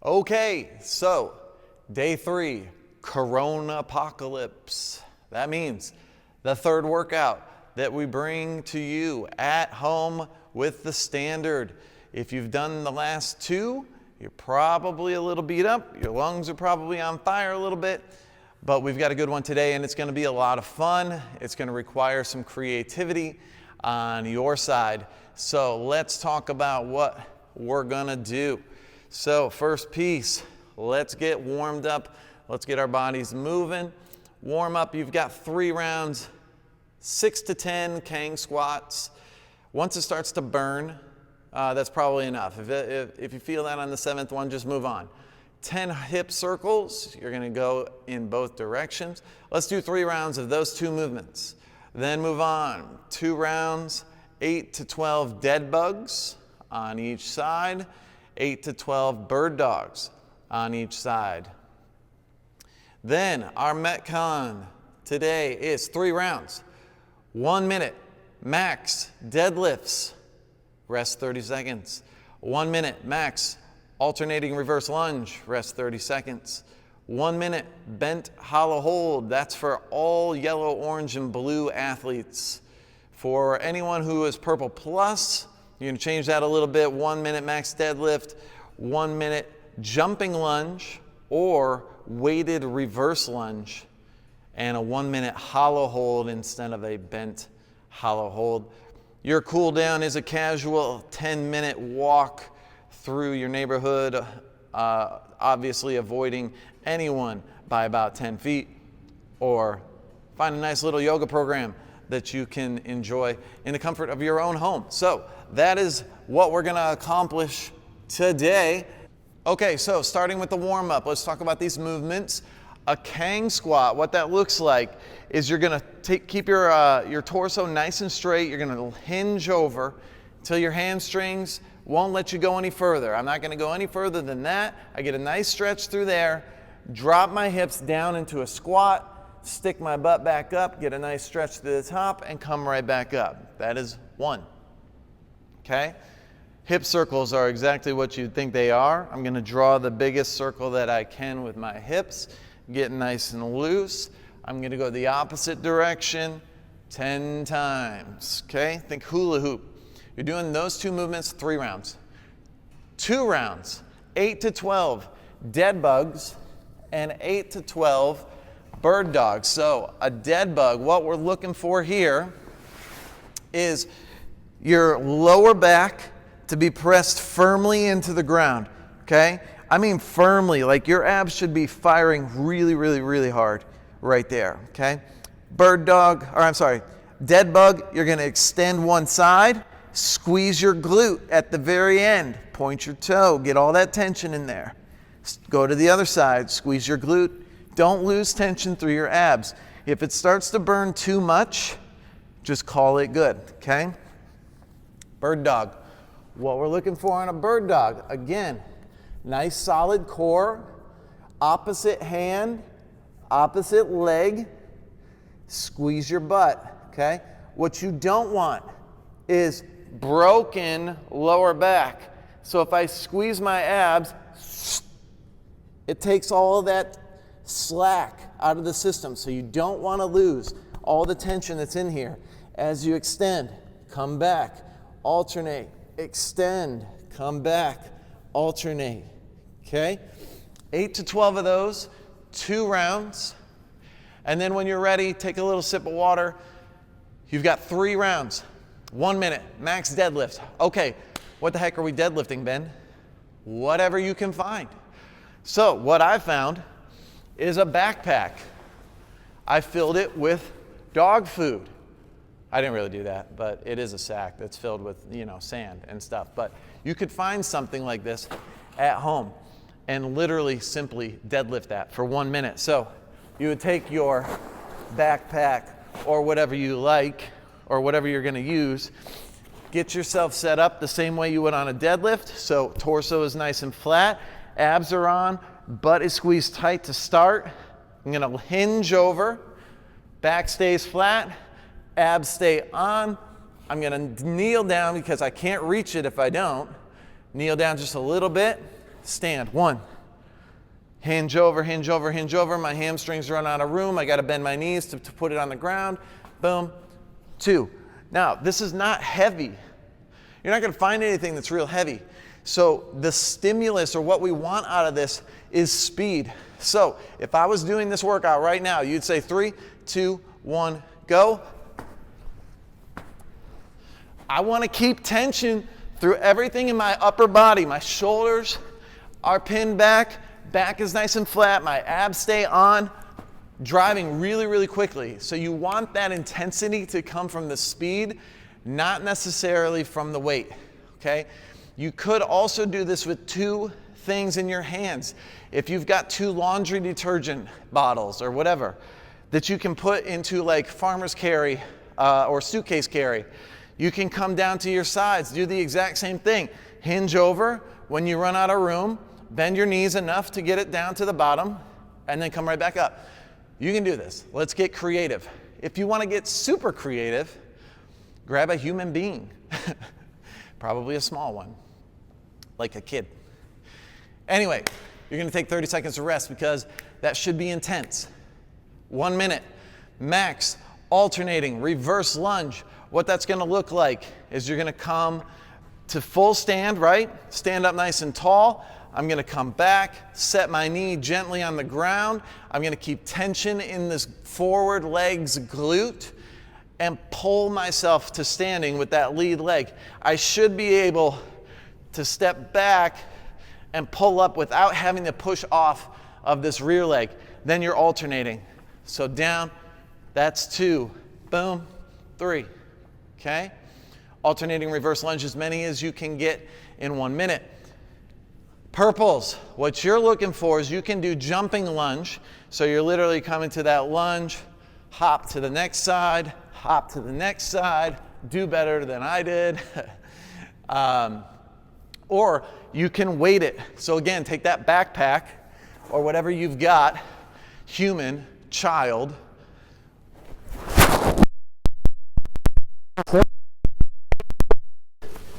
Okay, so day 3, Corona Apocalypse. That means the third workout that we bring to you at home with the standard. If you've done the last 2, you're probably a little beat up. Your lungs are probably on fire a little bit, but we've got a good one today and it's going to be a lot of fun. It's going to require some creativity on your side. So let's talk about what we're going to do. So first piece, let's get warmed up. Let's get our bodies moving. Warm up, you've got 3 rounds, 6 to 10 Kang squats. Once it starts to burn, that's probably enough. If you feel that on the 7th one, just move on. 10 hip circles, you're gonna go in both directions. Let's do 3 rounds of those 2 movements. Then move on, 2 rounds, 8 to 12 dead bugs on each side, 8 to 12 bird dogs on each side. Then our Metcon today is 3 rounds, 1 minute, max deadlifts, rest 30 seconds. 1 minute, max alternating reverse lunge, rest 30 seconds. 1 minute, bent hollow hold. That's for all yellow, orange, and blue athletes. For anyone who is purple plus, you're gonna change that a little bit. 1 minute max deadlift, 1 minute jumping lunge, or weighted reverse lunge, and a 1 minute hollow hold instead of a bent hollow hold. Your cool down is a casual 10-minute walk through your neighborhood, obviously avoiding anyone by about 10 feet, or find a nice little yoga program that you can enjoy in the comfort of your own home. So that is what we're gonna accomplish today. Okay, so starting with the warm-up, let's talk about these movements. A Kang squat, what that looks like is you're gonna keep your torso nice and straight. You're gonna hinge over until your hamstrings won't let you go any further. I'm not gonna go any further than that. I get a nice stretch through there, drop my hips down into a squat, stick my butt back up, get a nice stretch to the top, and come right back up. That is 1, okay? Hip circles are exactly what you'd think they are. I'm gonna draw the biggest circle that I can with my hips, get nice and loose. I'm gonna go the opposite direction 10 times, okay? Think hula hoop. You're doing those 2 movements, 3 rounds. 2 rounds, 8 to 12 dead bugs and 8 to 12 bird dogs. So a dead bug, what we're looking for here is your lower back to be pressed firmly into the ground, okay? I mean firmly, like your abs should be firing really, really, really hard right there, okay? Dead bug, you're gonna extend one side, squeeze your glute at the very end, point your toe, get all that tension in there. Go to the other side, squeeze your glute. Don't lose tension through your abs. If it starts to burn too much, just call it good, okay? Bird dog. What we're looking for in a bird dog, again, nice solid core, opposite hand, opposite leg, squeeze your butt, okay? What you don't want is broken lower back. So if I squeeze my abs, it takes all of that slack out of the system. So you don't want to lose all the tension that's in here. As you extend, come back, alternate, extend, come back, alternate, okay? 8 to 12 of those, 2 rounds. And then when you're ready, take a little sip of water. You've got 3 rounds, 1 minute, max deadlift. Okay, what the heck are we deadlifting, Ben? Whatever you can find. So what I found is a backpack. I filled it with dog food. I didn't really do that, but it is a sack that's filled with, sand and stuff. But you could find something like this at home and literally simply deadlift that for 1 minute. So you would take your backpack or whatever you like or whatever you're gonna use, get yourself set up the same way you would on a deadlift. So torso is nice and flat, abs are on, butt is squeezed tight to start. I'm gonna hinge over, back stays flat, abs stay on. I'm gonna kneel down because I can't reach it if I don't. Kneel down just a little bit, stand. 1. Hinge over, hinge over, hinge over. My hamstrings run out of room. I got to bend my knees to put it on the ground. Boom. 2. Now, this is not heavy. You're not going to find anything that's real heavy. So the stimulus, or what we want out of this, is speed. So if I was doing this workout right now, you'd say 3, 2, 1, go. I want to keep tension through everything in my upper body. My shoulders are pinned back. Back is nice and flat. My abs stay on. Driving really, really quickly. So you want that intensity to come from the speed, not necessarily from the weight, okay? You could also do this with 2 things in your hands. If you've got 2 laundry detergent bottles or whatever that you can put into like farmer's carry or suitcase carry, you can come down to your sides, do the exact same thing. Hinge over when you run out of room, bend your knees enough to get it down to the bottom, and then come right back up. You can do this. Let's get creative. If you want to get super creative, grab a human being, probably a small one, like a kid. Anyway, you're going to take 30 seconds to rest because that should be intense. 1 minute, max, alternating, reverse lunge. What that's going to look like is you're going to come to full stand, right? Stand up nice and tall. I'm going to come back, set my knee gently on the ground. I'm going to keep tension in this forward leg's glute and pull myself to standing with that lead leg. I should be able to step back and pull up without having to push off of this rear leg. Then you're alternating. So down, that's 2, boom, 3, okay? Alternating reverse lunge, as many as you can get in 1 minute. Purples, what you're looking for is you can do jumping lunge. So you're literally coming to that lunge, hop to the next side, hop to the next side, do better than I did. Or you can weight it. So again, take that backpack or whatever you've got, human, child.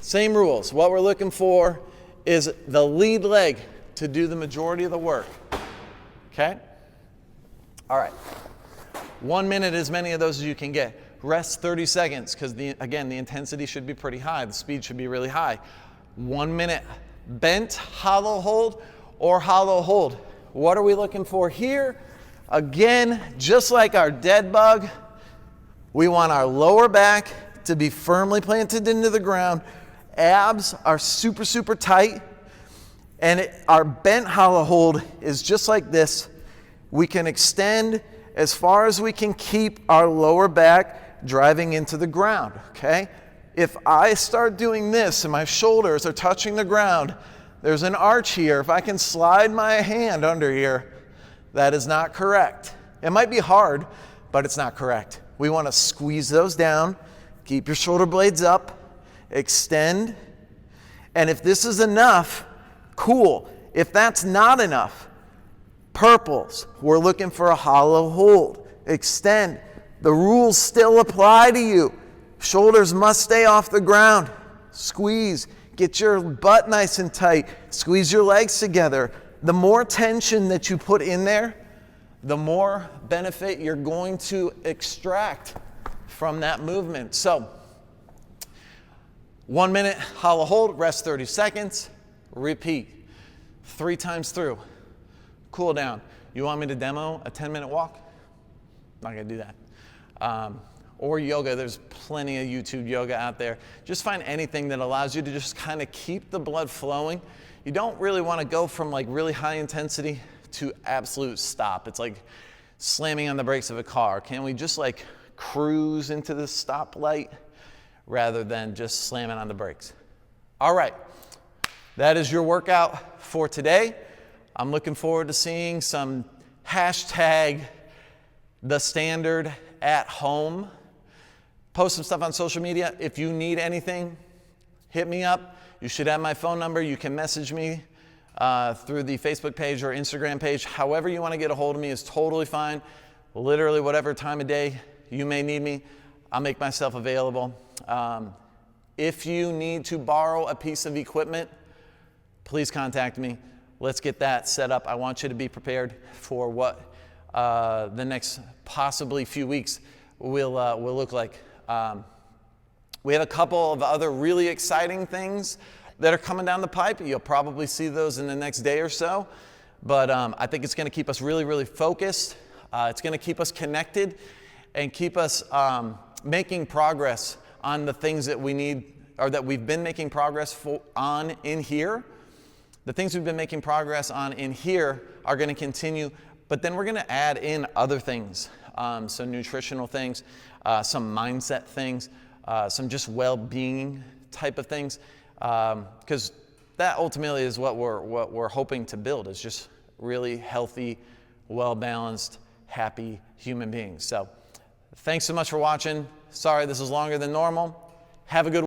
Same rules. What we're looking for is the lead leg to do the majority of the work. Okay? All right. 1 minute, as many of those as you can get. Rest 30 seconds because, again, the intensity should be pretty high. The speed should be really high. 1 minute. Bent, hollow hold, or hollow hold. What are we looking for here? Again, just like our dead bug, we want our lower back to be firmly planted into the ground. Abs are super, super tight. And our bent hollow hold is just like this. We can extend as far as we can keep our lower back driving into the ground, okay? If I start doing this and my shoulders are touching the ground, there's an arch here. If I can slide my hand under here, that is not correct. It might be hard, but it's not correct. We want to squeeze those down, keep your shoulder blades up, extend, and if this is enough, cool. If that's not enough, purples, we're looking for a hollow hold. Extend. The rules still apply to you. Shoulders must stay off the ground. Squeeze. Get your butt nice and tight. Squeeze your legs together. The more tension that you put in there, the more benefit you're going to extract from that movement. So, 1 minute, hollow hold, rest 30 seconds, repeat. 3 times through. Cool down. You want me to demo a 10-minute walk? Not gonna do that. Or yoga, there's plenty of YouTube yoga out there. Just find anything that allows you to just kind of keep the blood flowing. You don't really want to go from like really high intensity to absolute stop. It's like slamming on the brakes of a car. Can we just like cruise into the stoplight rather than just slamming on the brakes? All right, that is your workout for today. I'm looking forward to seeing some hashtag the standard at home. Post some stuff on social media. If you need anything, hit me up. You should have my phone number. You can message me through the Facebook page or Instagram page. However you want to get a hold of me is totally fine. Literally whatever time of day you may need me, I'll make myself available. If you need to borrow a piece of equipment, please contact me. let's get that set up. I want you to be prepared for what the next possibly few weeks will look like. We have a couple of other really exciting things that are coming down the pipe. You'll probably see those in the next day or so. But I think it's going to keep us really, really focused. It's going to keep us connected and keep us making progress on the things that we need, or that we've been making progress on in here. The things we've been making progress on in here are going to continue, but then we're going to add in other things, some nutritional things, some mindset things, some just well-being type of things, because that ultimately is what we're hoping to build, is just really healthy, well-balanced, happy human beings. So thanks so much for watching. Sorry this is longer than normal. Have a good